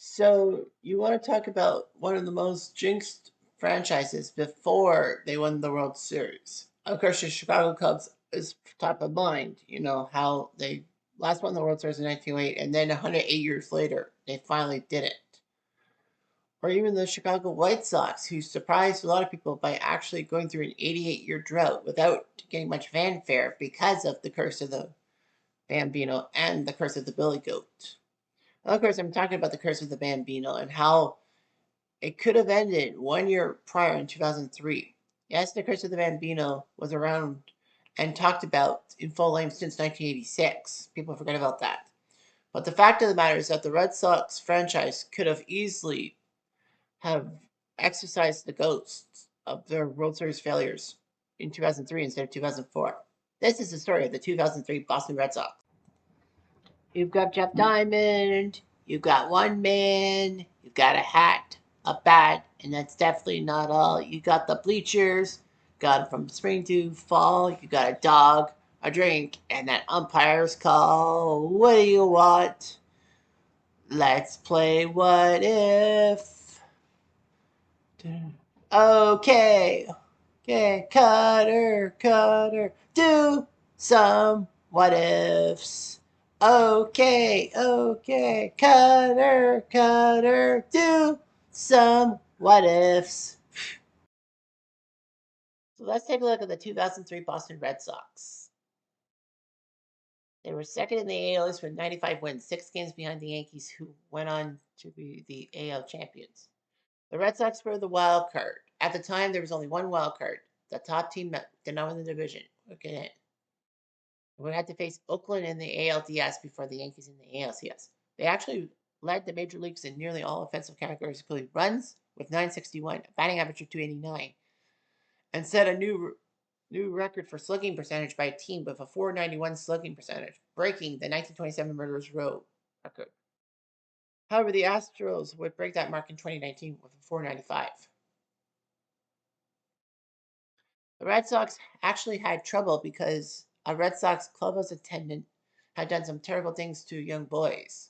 So you want to talk about one of the most jinxed franchises before they won the World Series. Of course, the Chicago Cubs is top of mind. You know how they last won the World Series in 1908, and then 108 years later, they finally did it. Or even the Chicago White Sox, who surprised a lot of people by actually going through an 88-year drought without getting much fanfare because of the curse of the Bambino and the curse of the Billy Goat. Of course, I'm talking about the curse of the Bambino and how it could have ended 1 year prior in 2003. Yes, the curse of the Bambino was around and talked about in full length since 1986. People forget about that. But the fact of the matter is that the Red Sox franchise could have easily have exercised the ghosts of their World Series failures in 2003 instead of 2004. This is the story of the 2003 Boston Red Sox. You've got Jeff Diamond, you've got one man, you've got a hat, a bat, and that's definitely not all. You got the bleachers, got from spring to fall, you got a dog, a drink, and that umpire's call. What do you want? Let's play what if. Okay, okay, Cutter, do some what ifs. Okay, okay, Cutter, do some what ifs. So let's take a look at the 2003 Boston Red Sox. They were second in the AL East with 95 wins, 6 games behind the Yankees, who went on to be the AL champions. The Red Sox were the wild card. At the time, there was only one wild card. The top team that did not win the division would get in. We had to face Oakland in the ALDS before the Yankees in the ALCS. They actually led the major leagues in nearly all offensive categories, including runs with 961, a batting average of 289, and set a new record for slugging percentage by a team with a 491 slugging percentage, breaking the 1927 Murderers Row record. However, the Astros would break that mark in 2019 with a 495. The Red Sox actually had trouble because a Red Sox clubhouse attendant had done some terrible things to young boys.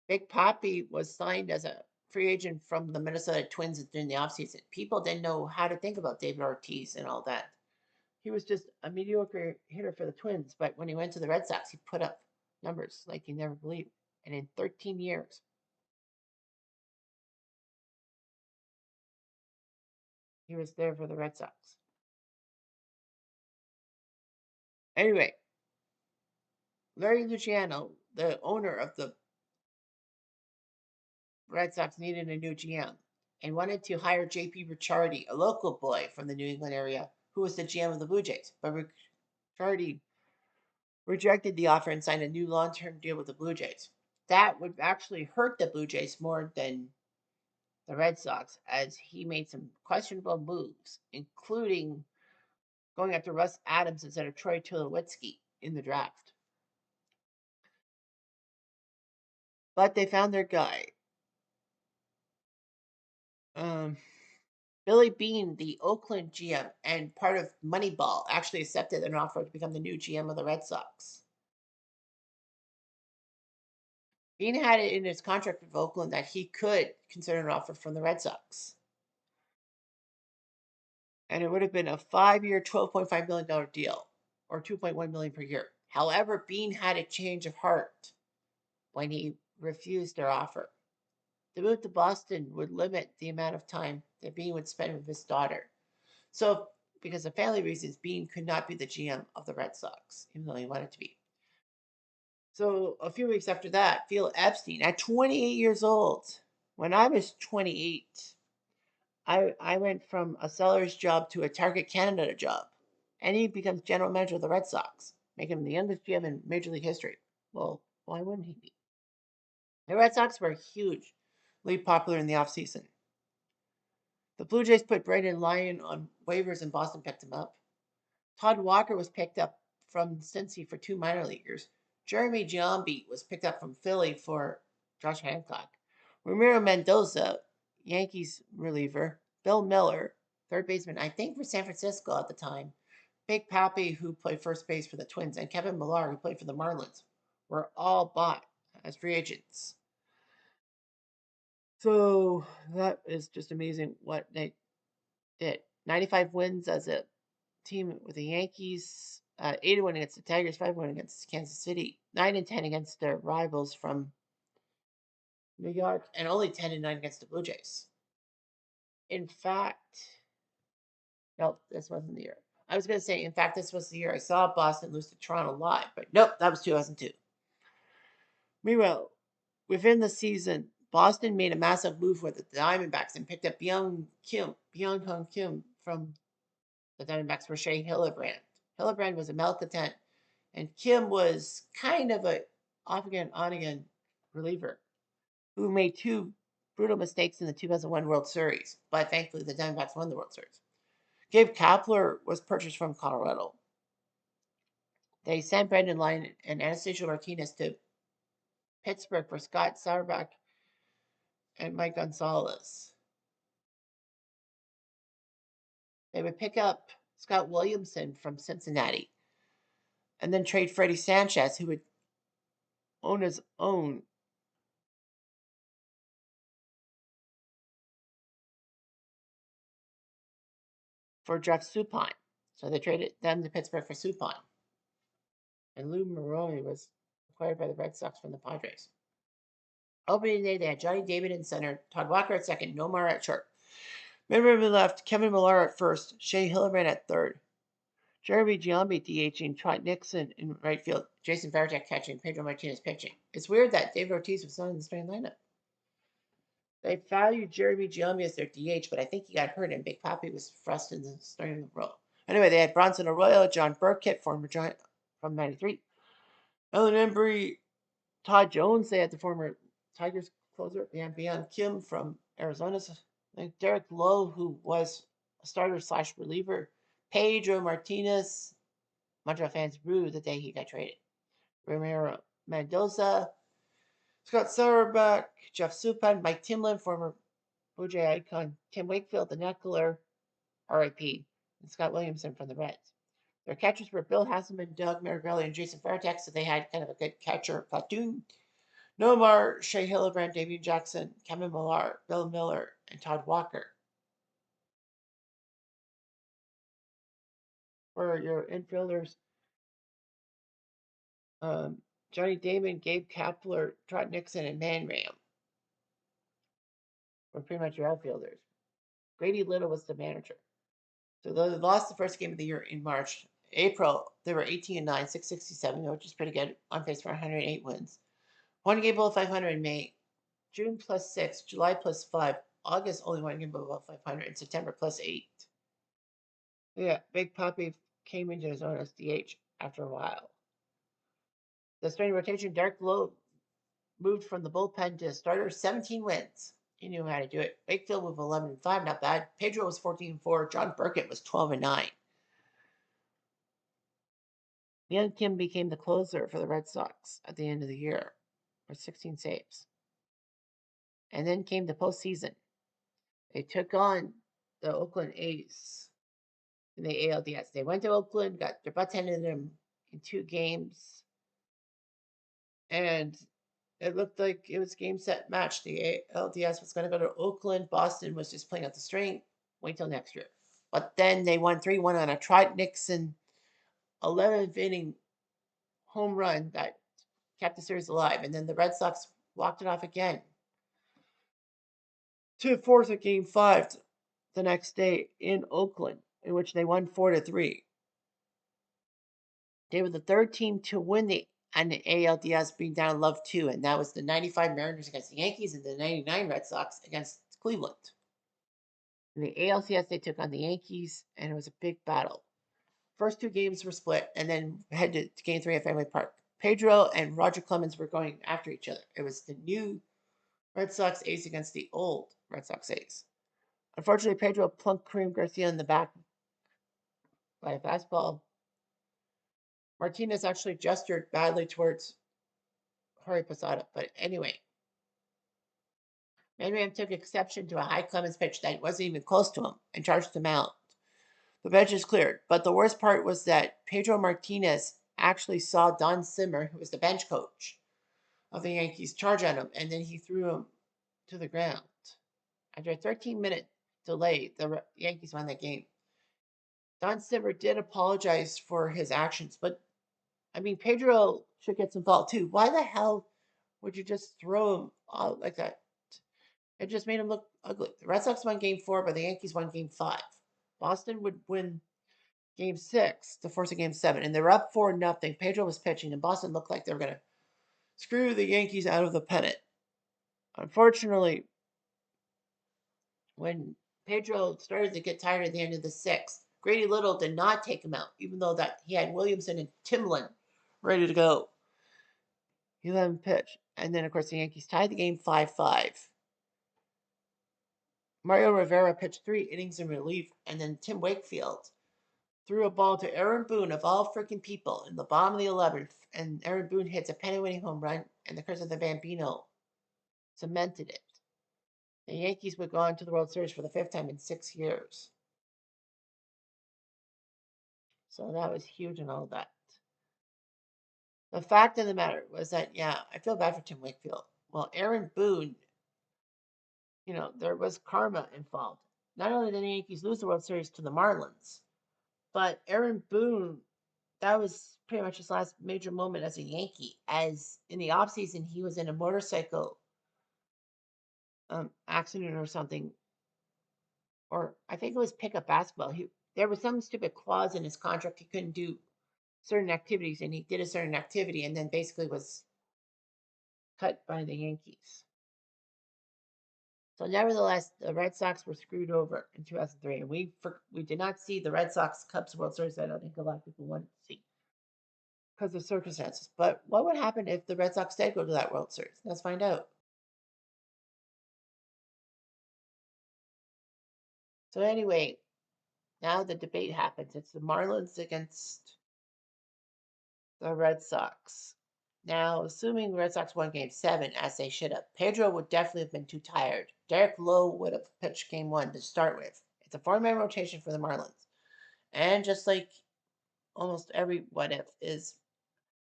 Big Papi was signed as a free agent from the Minnesota Twins during the offseason. People didn't know how to think about David Ortiz and all that. He was just a mediocre hitter for the Twins, but when he went to the Red Sox, he put up numbers like you never believed. And in 13 years, he was there for the Red Sox. Anyway, Larry Luciano, the owner of the Red Sox, needed a new GM and wanted to hire J.P. Ricciardi, a local boy from the New England area, who was the GM of the Blue Jays. But Ricciardi rejected the offer and signed a new long-term deal with the Blue Jays. That would actually hurt the Blue Jays more than the Red Sox, as he made some questionable moves, including going after Russ Adams instead of Troy Tulowitzki in the draft. But they found their guy. Um, Billy Beane, the Oakland GM and part of Moneyball, actually accepted an offer to become the new GM of the Red Sox. Beane had it in his contract with Oakland that he could consider an offer from the Red Sox. And it would have been a 5-year, $12.5 million deal, or $2.1 million per year. However, Beane had a change of heart when he refused their offer. The move to Boston would limit the amount of time that Beane would spend with his daughter. So, because of family reasons, Beane could not be the GM of the Red Sox, even though he wanted to be. So, a few weeks after that, Phil Epstein, at 28 years old, when I was 28, I went from a seller's job to a Target Canada job. And he becomes general manager of the Red Sox, making him the youngest GM in Major League history. Well, why wouldn't he be? The Red Sox were hugely popular in the offseason. The Blue Jays put Brandon Lyon on waivers and Boston picked him up. Todd Walker was picked up from Cincy for 2 minor leaguers. Jeremy Giambi was picked up from Philly for Josh Hancock. Ramiro Mendoza, Yankees reliever. Bill Miller, third baseman, I think for San Francisco at the time. Big Papi, who played first base for the Twins, and Kevin Millar, who played for the Marlins, were all bought as free agents. So that is just amazing what they did. 95 wins as a team with the Yankees, 81 against the Tigers, 5-1 against Kansas City, 9-10 against their rivals from New York, and only 10-9 against the Blue Jays. In fact, nope, this wasn't the year. I was going to say, in fact, this was the year I saw Boston lose to Toronto live, but nope, that was 2002. Meanwhile, within the season, Boston made a massive move with the Diamondbacks and picked up Byung Hun Kim from the Diamondbacks for Shea Hildebrand. Hildebrand was a malcontent, and Kim was kind of a off again, on again reliever who made two brutal mistakes in the 2001 World Series, but thankfully the Diamondbacks won the World Series. Gabe Kapler was purchased from Colorado. They sent Brendan Lyon and Anastasio Martinez to Pittsburgh for Scott Sauerbach and Mike Gonzalez. They would pick up Scott Williamson from Cincinnati and then trade Freddie Sanchez, who would own his own for Jeff Supine. So they traded them to Pittsburgh for Supine. And Lou Maroney was acquired by the Red Sox from the Padres. Opening day, they had Johnny David in center, Todd Walker at second, Nomar at short. Memorably left, Kevin Millar at first, Shea Hildebrand at third, Jeremy Giambi DHing, Trot Nixon in right field, Jason Varitek catching, Pedro Martinez pitching. It's weird that David Ortiz was not in the starting lineup. They valued Jeremy Giambi as their DH, but I think he got hurt and Big Papi was thrust in the starting role. Anyway, they had Bronson Arroyo, John Burkett, former Giant from '93, Ellen Embry, Todd Jones. They had the former Tigers closer, Beyond Kim from Arizona. Derek Lowe, who was a starter / reliever. Pedro Martinez. Montreal fans booed the day he got traded. Ramiro Mendoza, Scott Sauerbach, Jeff Supine, Mike Timlin, former Blue Jay icon, Tim Wakefield, the Knuckler, RIP, and Scott Williamson from the Reds. Their catchers were Bill Hasselman, Doug Marigrelli, and Jason Varitek, so they had kind of a good catcher platoon. Nomar, Shea Hildebrand, Damian Jackson, Kevin Millar, Bill Miller, and Todd Walker for your infielders. Johnny Damon, Gabe Kapler, Trot Nixon, and Man Ram were pretty much your outfielders. Grady Little was the manager. So they lost the first game of the year in March. April, they were 18-9, 667, which is pretty good, on pace for 108 wins. One game below 500 in May. June +6, July +5, August only one game below 500, and September +8. Yeah, Big Papi came into his own as DH after a while. The starting rotation, Derek Lowe moved from the bullpen to starter, 17 wins. He knew how to do it. Wakefield with 11-5, not bad. Pedro was 14-4. John Burkett was 12-9. Young Kim became the closer for the Red Sox at the end of the year with 16 saves. And then came the postseason. They took on the Oakland A's in the ALDS. They went to Oakland, got their butts handed to them in 2 games, and it looked like it was game, set, match. The ALDS was going to go to Oakland. Boston was just playing out the string. Wait till next year. But then they won 3-1 on a Trot Nixon 11th inning home run that kept the series alive. And then the Red Sox walked it off again to force a game 5 the next day in Oakland, in which they won 4-3. They were the 3rd team to win the ALDS, being down love 2, and that was the '95 Mariners against the Yankees and the '99 Red Sox against Cleveland. In the ALCS, they took on the Yankees, and it was a big battle. First 2 games were split, and then headed to Game 3 at Fenway Park. Pedro and Roger Clemens were going after each other. It was the new Red Sox ace against the old Red Sox ace. Unfortunately, Pedro plunked Kareem Garcia in the back by a fastball. Martinez actually gestured badly towards Jorge Posada, but anyway. Manram took exception to a high Clemens pitch that wasn't even close to him and charged him out. The bench is cleared, but the worst part was that Pedro Martinez actually saw Don Zimmer, who was the bench coach, of the Yankees charge at him, and then he threw him to the ground. After a 13-minute delay, the Yankees won that game. Don Simmer did apologize for his actions, but I mean, Pedro should get some fault too. Why the hell would you just throw him out like that? It just made him look ugly. The Red Sox won game 4, but the Yankees won game 5. Boston would win game 6 to force a game 7, and they were up 4-0. Pedro was pitching, and Boston looked like they were going to screw the Yankees out of the pennant. Unfortunately, when Pedro started to get tired at the end of the 6th, Grady Little did not take him out, even though that he had Williamson and Timlin ready to go. He let him pitch. And then, of course, the Yankees tied the game 5-5. Mario Rivera pitched 3 innings in relief, and then Tim Wakefield threw a ball to Aaron Boone, of all freaking people, in the bottom of the 11th, and Aaron Boone hits a pennant-winning home run, and the curse of the Bambino cemented it. The Yankees would go on to the World Series for the 5th time in 6 years. So that was huge and all that. The fact of the matter was that, yeah, I feel bad for Tim Wakefield. Well, Aaron Boone, there was karma involved. Not only did the Yankees lose the World Series to the Marlins, but Aaron Boone, that was pretty much his last major moment as a Yankee. As in the offseason, he was in a motorcycle accident or something, or I think it was pickup basketball. There was some stupid clause in his contract he couldn't do certain activities, and he did a certain activity, and then basically was cut by the Yankees. So nevertheless, the Red Sox were screwed over in 2003, and we did not see the Red Sox Cubs World Series. I don't think a lot of people wanted to see because of circumstances. But what would happen if the Red Sox did go to that World Series? Let's find out. So anyway, now the debate happens. It's the Marlins against the Red Sox. Now, assuming the Red Sox won Game 7, as they should have, Pedro would definitely have been too tired. Derek Lowe would have pitched Game 1 to start with. It's a 4-man rotation for the Marlins. And just like almost every what if is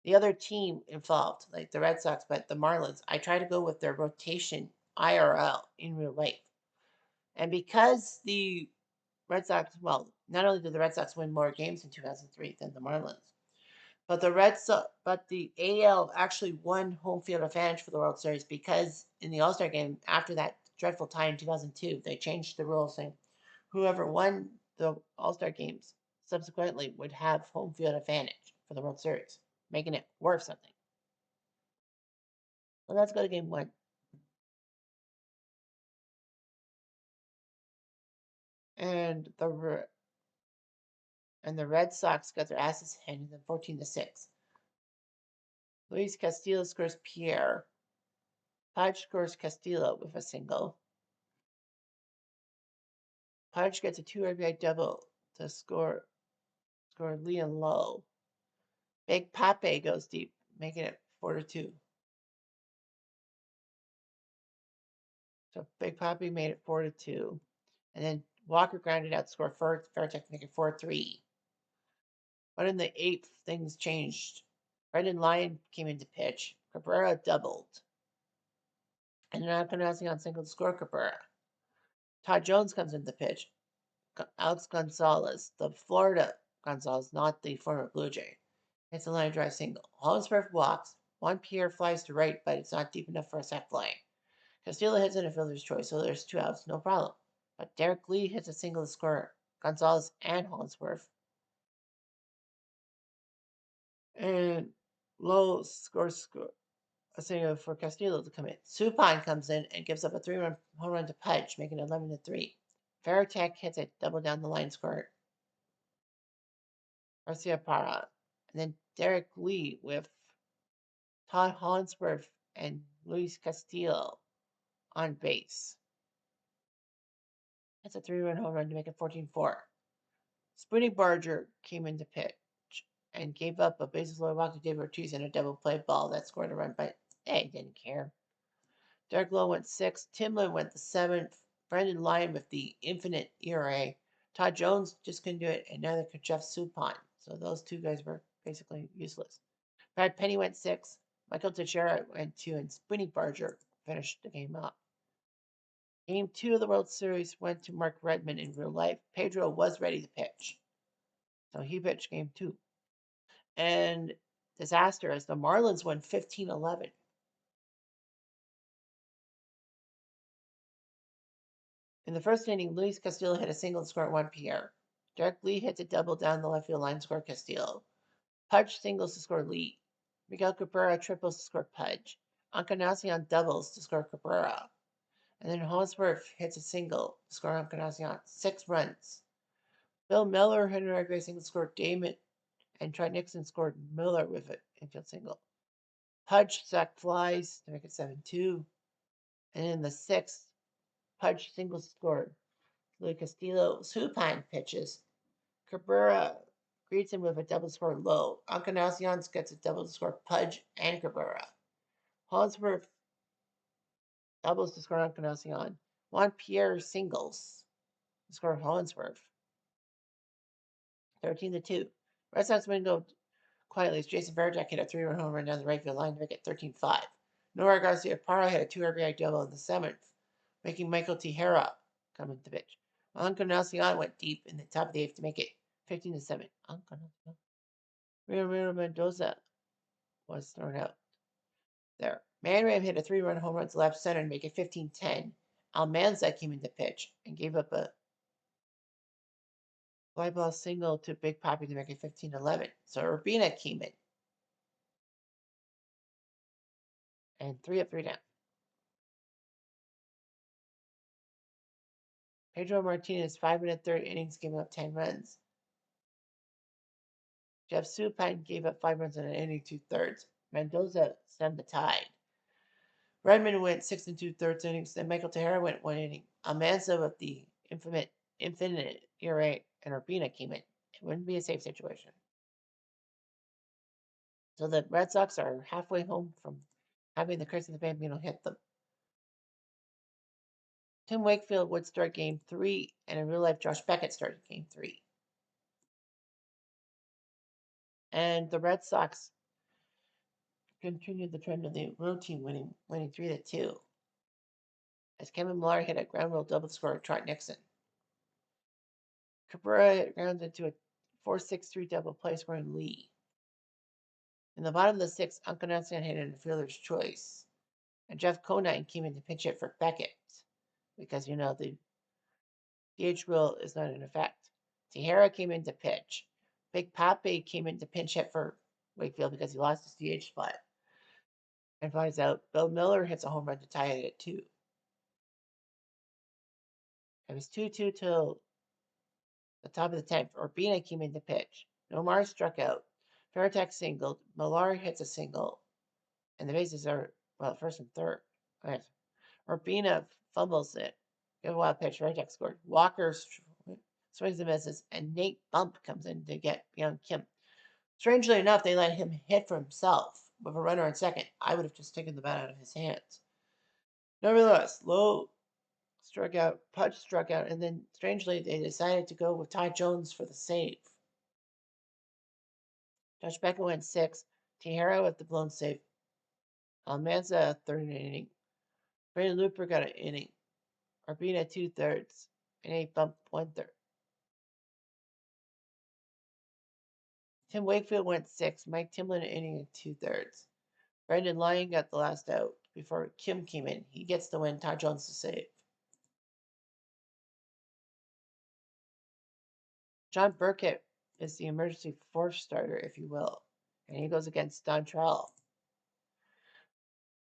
the other team involved, like the Red Sox, but the Marlins, I try to go with their rotation IRL in real life. And because the Red Sox, well, not only did the Red Sox win more games in 2003 than the Marlins, but the AL actually won home field advantage for the World Series because in the All-Star game after that dreadful tie in 2002, they changed the rules saying whoever won the All-Star games subsequently would have home field advantage for the World Series, making it worth something. Well, let's go to Game 1. And the Red Sox got their asses handed them 14-6. Luis Castillo scores Pierre. Pudge scores Castillo with a single. Pudge gets a 2 RBI double to score Leon Lowe. Big Pape goes deep, making it 4-2. So Big Pape made it 4-2. And then Walker grounded out to score Fairtech, making it 4-3. But in the 8th, things changed. Brendan Lyon came into pitch. Cabrera doubled. And they're not announcing on single to score Cabrera. Todd Jones comes into the pitch. Alex Gonzalez, the Florida Gonzalez, not the former Blue Jay. It's a line drive single. Hollinsworth walks. Juan Pierre flies to right, but it's not deep enough for a sac fly. Castillo hits it a fielder's choice, so there's 2 outs, no problem. But Derek Lee hits a single to score Gonzalez and Hollinsworth. And Lowe scores a single for Castillo to come in. Supine comes in and gives up a 3-run home run to Pudge, making it 11-3. Veritek hits a double down the line score Garcia Parra. And then Derek Lee with Todd Hollinsworth and Luis Castillo on base. That's a 3-run home run to make it 14-4. Spoonie Barger came into pitch and gave up a bases loaded walk to David Ortiz and a double play ball that scored a run, but hey, didn't care. Derek Lowe went 6th. Timlin went the 7th. Brendan Lyon with the infinite ERA. Todd Jones just couldn't do it, and neither could Jeff Supine. So those 2 guys were basically useless. Brad Penny went 6th. Michael Teixeira went 2, and Spinny Barger finished the game up. Game 2 of the World Series went to Mark Redmond in real life. Pedro was ready to pitch, so he pitched game 2. And disaster as the Marlins won 15-11. In the first inning, Luis Castillo hit a single to score 1 PR. Derek Lee hit a double down the left field line to score Castillo. Pudge singles to score Lee. Miguel Cabrera triples to score Pudge. Encarnacion doubles to score Cabrera. And then Holsworth hits a single to score Encarnacion. 6 runs. Bill Miller hit an RBI single to score Damon, and Trent Nixon scored Miller with an infield single. Pudge sacked flies to make it 7-2. And in the 6th, Pudge singles scored. Luis Castillo supine pitches. Cabrera greets him with a double score low. Encarnacion gets a double to score Pudge and Cabrera. Holsworth doubles to score Encarnacion. Juan Pierre singles to score Hollingsworth. 13-2. Red Sox win go quietly as Jason Varitek hit a 3-run home run down the right field line to make it 13-5. Nora Garcia-Parra hit a 2 RBI double in the 7th, making Michael Tejera come into pitch. Encarnacion went deep in the top of the 8th to make it 15-7. Rio Mendoza was thrown out there. Manram hit a 3-run home run to left center to make it 15-10. Almanza came into pitch and gave up a fly ball single to Big Papi to make it 15-11. So Urbina came in. And 3 up, 3 down. Pedro Martinez, 5 1/3 innings, giving up 10 runs. Jeff Supine gave up 5 runs in an inning, 2/3. Mendoza stemmed the tide. Redmond went 6 2/3 innings, and Michael Tejera went 1 inning. Almanza with the infinite ERA, and Urbina came in. It wouldn't be a safe situation. So the Red Sox are halfway home from having the curse of the Bambino hit them. Tim Wakefield would start game 3, and in real life, Josh Beckett started game 3. And the Red Sox continued the trend of the road team winning 3-2. As Kevin Millar hit a ground rule double score Trot Nixon. Cabrera grounded into a 4-6-3 double play scoring Lee. In the bottom of the 6th, Encarnacion hit a fielder's choice. And Jeff Conine came in to pinch hit for Beckett because, the DH rule is not in effect. Tejera came in to pitch. Big Papi came in to pinch hit for Wakefield because he lost his DH spot. And flies out. Bill Miller hits a home run to tie it at 2. It was 2-2 till the top of the 10th. Urbina came in to pitch. Nomar struck out. Varitek singled. Millar hits a single. And the bases are, first and third. Right. Urbina fumbles it. Give a wild pitch. Varitek scored. Walker swings and misses. And Nate Bump comes in to get beyond Kim. Strangely enough, they let him hit for himself with a runner on second. I would have just taken the bat out of his hands. Nevertheless, Lowe struck out, Pudge struck out, and then strangely they decided to go with Ty Jones for the save. Josh Becker went 6. Tejera with the blown save. Almanza, 3rd inning. Brandon Looper got an inning. Urbina, 2/3. And a bump, 1/3. Tim Wakefield went 6. Mike Timlin, an inning and 2/3. Brendan Lyon got the last out before Kim came in. He gets the win. Ty Jones to save. John Burkett is the emergency 4th starter, if you will. And he goes against Don Trell,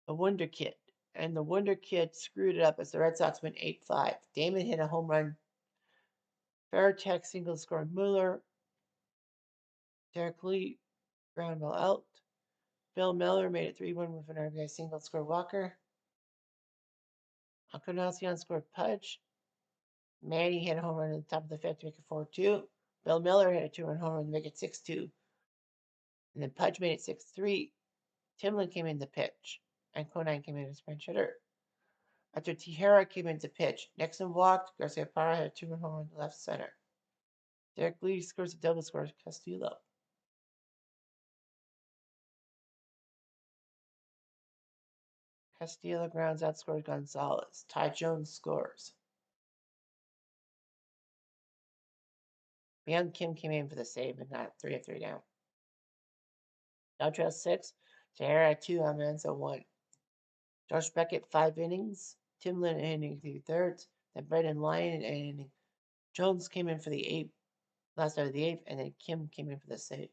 the Wonder Kid. And the Wonder Kid screwed it up as the Red Sox win 8-5. Damon hit a home run. Varitek single score Mueller. Derek Lee ground ball out. Bill Miller made it 3-1 with an RBI single score Walker. Encarnacion scored Pudge. Manny hit a home run at the top of the 5th to make it 4-2. Bill Miller hit a 2-run home run to make it 6-2. And then Pudge made it 6-3. Timlin came in to pitch. And Conine came in as pinch hitter. After Tejera came in to pitch, Nixon walked. Garcia-Parra had a 2-run home run to left center. Derek Lee scores a double score Castillo. Castillo grounds outscored Gonzalez. Ty Jones scores. Young Kim came in for the save and got 3 of 3 down. Dow Trail 6. Tahara 2. Almanza 1. Josh Beckett 5 innings. Tim Lynn inning 3/3. Then Brendan Lyon an inning. Jones came in for the 8th, last out of the 8th, and then Kim came in for the save.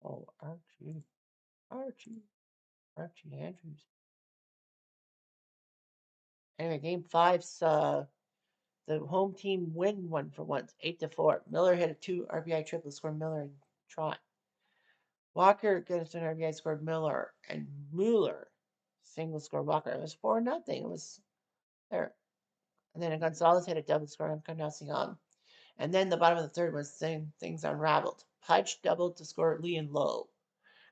Oh, Archie Andrews. Anyway, game 5 saw the home team win one for once, 8-4. Miller hit a 2 RBI triple, scored Miller and Trot. Walker gets an RBI, scored Miller, and Mueller single scored Walker. It was 4-0. It was there. And then Gonzalez hit a double score on Encarnacion. And then the bottom of the third was things unraveled. Pudge doubled to score Lee and Lowe.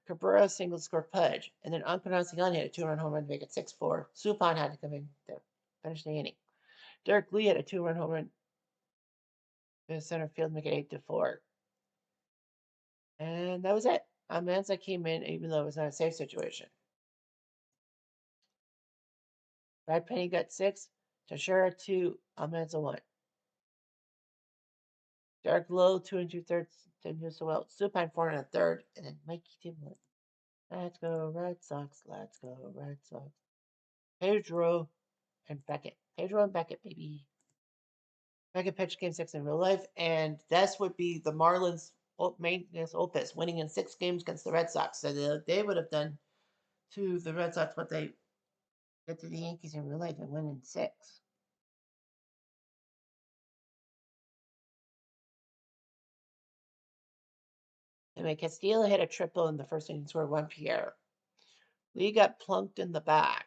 Cabrera single score Pudge. And then Encarnacion hit a 2-run home run to make it 6-4. Suppan had to come in to finish the inning. Derek Lee had a 2-run home run to center field, make it 8-4. And that was it. Almanza came in, even though it was not a safe situation. Brad Penny got 6, Teixeira 2, Almanza 1. Derek Lowe 2 2/3, didn't do so well. Supine 4 1/3, and then Mikey Timlin. Let's go Red Sox, let's go Red Sox. Pedro and Beckett. Pedro and Beckett, baby. Beckett pitched game 6 in real life, and this would be the Marlins' magnus opus, winning in 6 games against the Red Sox. So they would have done to the Red Sox what they did to the Yankees in real life and win in 6. Anyway, Castillo hit a triple in the first inning, scored 1 Pierre. Lee got plunked in the back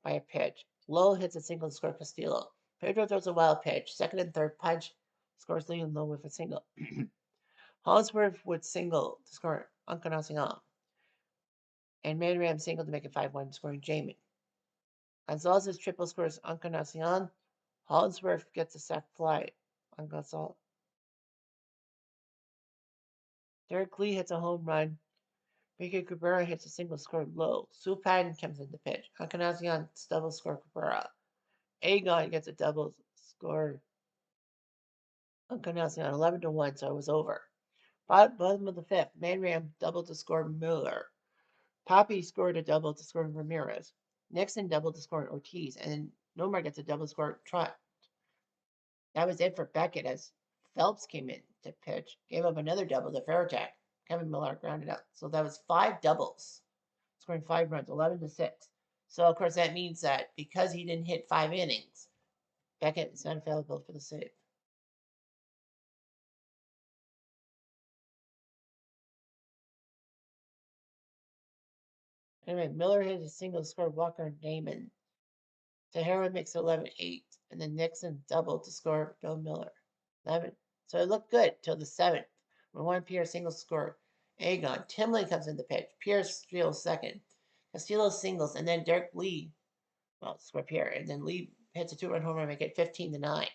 by a pitch. Lowe hits a single to score Castillo. Pedro throws a wild pitch. Second and third punch scores Lee and Lowe with a single. Hollingsworth would single to score Encarnacion. And Manram single to make it 5-1, scoring Jamin. Gonzalez's triple scores Encarnacion. Hollingsworth gets a sac fly on Gonzalez. Derek Lee hits a home run. Miguel Cabrera hits a single score Low. Suppan comes in the pitch. Encarnacion double score Cabrera. Agon gets a double score. Encarnacion 11-1, so it was over. Bottom of the 5th, Manram doubled to score Miller. Poppy scored a double to score Ramirez. Nixon doubled to score Ortiz, and Nomar gets a double score Trot. That was it for Beckett as Phelps came in to pitch, gave up another double to Farrakhan. Kevin Miller grounded out. So that was 5 doubles, scoring 5 runs, 11-6. So, of course, that means that because he didn't hit 5 innings, Beckett is not available for the save. Anyway, Miller hit a single to score Walker and Damon. Tahara makes 11-8, and then Nixon doubled to score Bill Miller. 11. So it looked good till the 7th, when one Pierre single score Agon. Timlin comes in the pitch. Pierre steals second. Castillo singles, and then Derek Lee, score Pierre, and then Lee hits a 2-run home run, make it 15-9.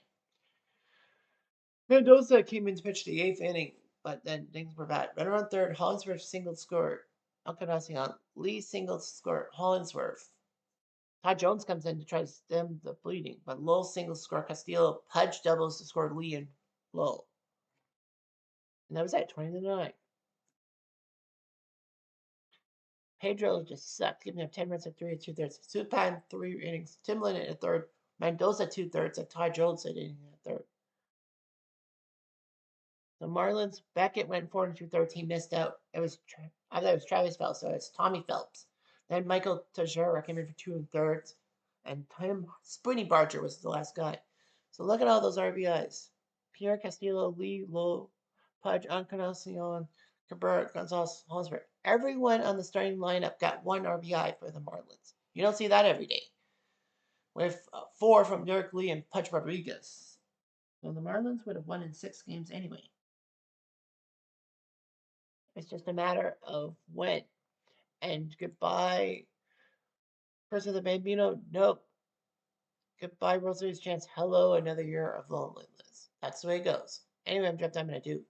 Mendoza came in to pitch the 8th inning, but then things were bad. Runner on third, Hollingsworth single scored Encarnacion. Lee single scored Hollingsworth. Todd Jones comes in to try to stem the bleeding, but Lowell singles score Castillo. Pudge doubles to score Lee and Lowell. And that was it, 20-9. Pedro just sucked, giving up 10 runs at 3 2/3. Suppan 3 innings. Timlin in a third. Mendoza 2/3, and Ty Jones at inning in a third. The Marlins, Beckett went 4 2/3. He missed out. I thought it was Travis Phelps, so it's Tommy Phelps. Then Michael Teixeira came in for 2 1/3, and Tim Spoonie Barger was the last guy. So look at all those RBIs. Pierre Castillo, Lee, Lowe, Pudge, Encarnacion, Cabrera, Gonzalez, Hollingsworth. Everyone on the starting lineup got 1 RBI for the Marlins. You don't see that every day. With 4 from Derek Lee and Pudge Rodriguez. So the Marlins would have won in 6 games anyway. It's just a matter of when. And goodbye, Person of the Bambino. Nope. Goodbye, World Series chance. Hello, another year of loneliness. That's the way it goes. Anyway, I'm going to do